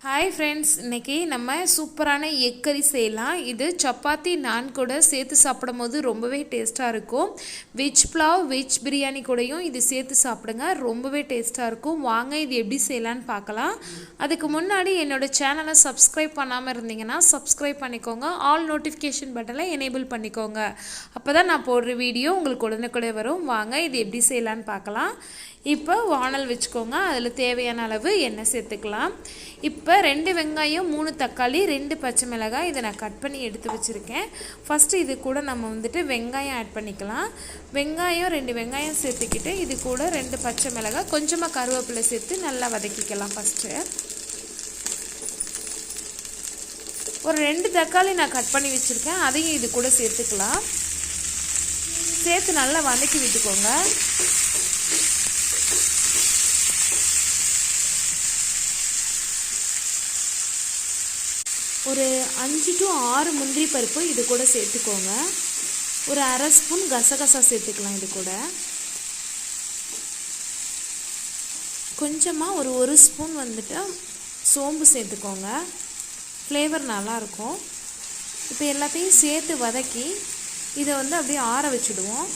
Hi friends, இன்றைக்கி நம்ம சூப்பரான எக் கறி செய்யலாம். இது சப்பாத்தி நான் கூட சேர்த்து சாப்பிடும் போது ரொம்பவே டேஸ்ட்டாக இருக்கும். வெஜ் புலாவ், வெஜ் பிரியாணி கூடயும் இது சேர்த்து சாப்பிடுங்க, ரொம்பவே டேஸ்ட்டாக இருக்கும். வாங்க இது எப்படி செய்யலான்னு பார்க்கலாம். அதுக்கு முன்னாடி என்னோடய சேனலை சப்ஸ்கிரைப் பண்ணாமல் இருந்தீங்கன்னா சப்ஸ்கிரைப் பண்ணிக்கோங்க. ஆல் நோட்டிஃபிகேஷன் பட்டனை எனேபிள் பண்ணிக்கோங்க. அப்போ தான் நான் போடுற வீடியோ உங்களுக்கு உடனுக்குடனே வரும். வாங்க இது எப்படி செய்யலான்னு பார்க்கலாம். இப்போ வானல் வச்சுக்கோங்க, அதில் தேவையான அளவு எண்ணெய் சேர்த்துக்கலாம். இப்போ 2 வெங்காயம், 3 தக்காளி, 2 பச்சை மிளகாய் இதை நான் கட் பண்ணி எடுத்து வச்சுருக்கேன். ஃபஸ்ட்டு இது கூட நம்ம வெங்காயம் ஆட் பண்ணிக்கலாம். 2 வெங்காயம் சேர்த்துக்கிட்டு இது கூட 2 பச்சை மிளகாய், கொஞ்சமாக கருவேப்பிலை சேர்த்து நல்லா வதக்கிக்கலாம். ஃபஸ்ட்டு ஒரு 2 தக்காளி நான் கட் பண்ணி வச்சுருக்கேன், அதையும் இது கூட சேர்த்துக்கலாம். சேர்த்து நல்லா வதக்கி விட்டுக்கோங்க. ஒரு 5 to 6 முந்திரி பருப்பு இது கூட சேர்த்துக்கோங்க. ஒரு அரை ஸ்பூன் கசகசா சேர்த்துக்கலாம். இது கூட கொஞ்சமாக ஒரு ஸ்பூன் சோம்பு சேர்த்துக்கோங்க, ஃப்ளேவர் நல்லாயிருக்கும். இப்போ எல்லாத்தையும் சேர்த்து வதக்கி இதை அப்படியே ஆற வச்சுடுவோம்.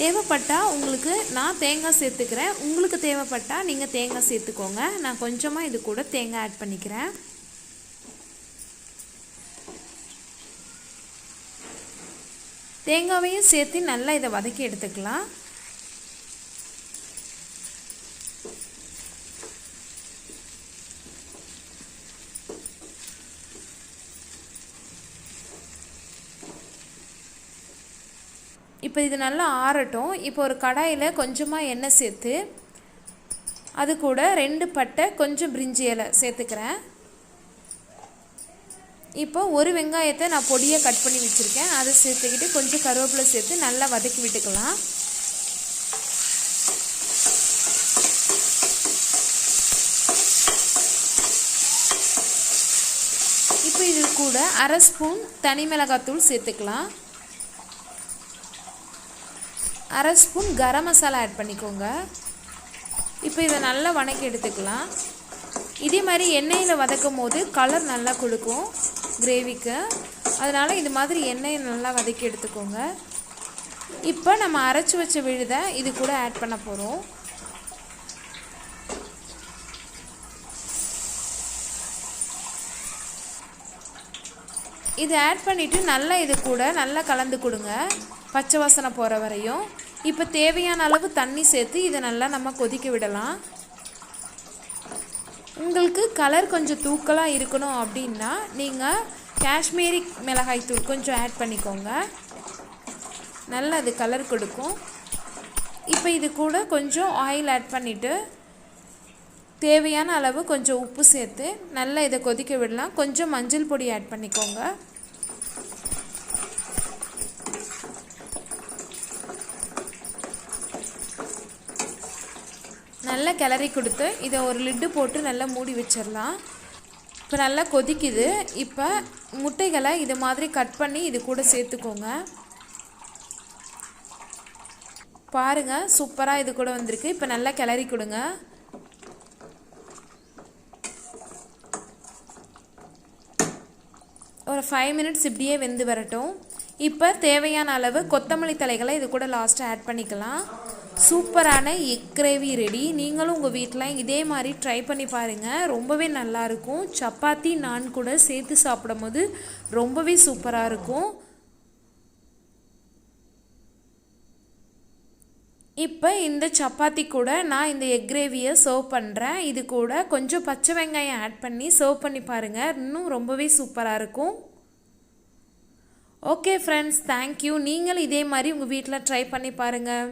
தேவைப்பட்டால் உங்களுக்கு நான் தேங்காய் சேர்த்துக்கிறேன், உங்களுக்கு தேவைப்பட்டால் நீங்கள் தேங்காய் சேர்த்துக்கோங்க. நான் கொஞ்சமாக இது கூட தேங்காய் ஆட் பண்ணிக்கிறேன். தேங்காவையும் சேர்த்து நல்லா இதை வதக்கி எடுத்துக்கலாம். இப்போ இது நல்லா ஆறட்டும். இப்போ ஒரு கடாயில் கொஞ்சமாக எண்ணெய் சேர்த்து அது கூட 2 பட்டை, கொஞ்சம் பிரிஞ்சி இலை சேர்த்துக்கிறேன். இப்போ ஒரு வெங்காயத்தை நான் பொடியாக கட் பண்ணி வச்சுருக்கேன், அதை சேர்த்துக்கிட்டு கொஞ்சம் கருவேப்பிலை சேர்த்து நல்லா வதக்கி விட்டுக்கலாம். இப்போ இது கூட அரை ஸ்பூன் தனி மிளகாத்தூள் சேர்த்துக்கலாம். அரை ஸ்பூன் கரம் மசாலா ஆட் பண்ணிக்கோங்க. இப்போ இதை நல்லா வதக்கி எடுத்துக்கலாம். இதே மாதிரி எண்ணெயில் வதக்கும் போது கலர் நல்லா கொடுக்கும் கிரேவிக்கு, அதனால் இது மாதிரி எண்ணெயை நல்லா வதக்கி எடுத்துக்கோங்க. இப்போ நம்ம அரைச்சி வச்ச விழுதை இது கூட ஆட் பண்ண போகிறோம். இது ஆட் பண்ணிவிட்டு நல்லா இது கூட நல்லா கலந்து கொடுங்க, பச்சை வாசனை போகிற வரையும். இப்போ தேவையான அளவு தண்ணி சேர்த்து இதை நல்லா நம்ம கொதிக்க விடலாம். உங்களுக்கு கலர் கொஞ்சம் தூக்கலாக இருக்கணும் அப்படின்னா நீங்கள் காஷ்மீரி மிளகாய் தூள் கொஞ்சம் ஆட் பண்ணிக்கோங்க, நல்லா அது கலர் கொடுக்கும். இப்போ இது கூட கொஞ்சம் ஆயில் ஆட் பண்ணிவிட்டு தேவையான அளவு கொஞ்சம் உப்பு சேர்த்து நல்லா இதை கொதிக்க விடலாம். கொஞ்சம் மஞ்சள் பொடி ஆட் பண்ணிக்கோங்க. நல்லா கிளறி கொடுத்து இதை ஒரு லிட்டு போட்டு நல்லா மூடி வச்சிடலாம். இப்போ நல்லா கொதிக்குது. இப்போ முட்டைகளை இது மாதிரி கட் பண்ணி இது கூட சேர்த்துக்கோங்க. பாருங்கள், சூப்பராக இது கூட வந்திருக்கு. இப்போ நல்லா கிளறி கொடுங்க. ஒரு 5 minutes இப்படியே வெந்து வரட்டும். இப்போ தேவையான அளவு கொத்தமல்லி தலைகளை இது கூட லாஸ்ட்டாக ஆட் பண்ணிக்கலாம். சூப்பரான எக் கிரேவி ரெடி. நீங்களும் உங்கள் வீட்டில் இதே மாதிரி ட்ரை பண்ணி பாருங்கள், ரொம்பவே நல்லாயிருக்கும். சப்பாத்தி நான் கூட சேர்த்து சாப்பிடும் போது ரொம்பவே சூப்பராக இருக்கும். இப்போ இந்த சப்பாத்தி கூட நான் இந்த எக் கிரேவியை சர்வ் பண்ணுறேன். இது கூட கொஞ்சம் பச்சை வெங்காயம் ஆட் பண்ணி சர்வ் பண்ணி பாருங்கள், இன்னும் ரொம்பவே சூப்பராக இருக்கும். Okay friends, thank you. நீங்களும் இதே மாதிரி உங்கள் வீட்டில் ட்ரை பண்ணி பாருங்கள்.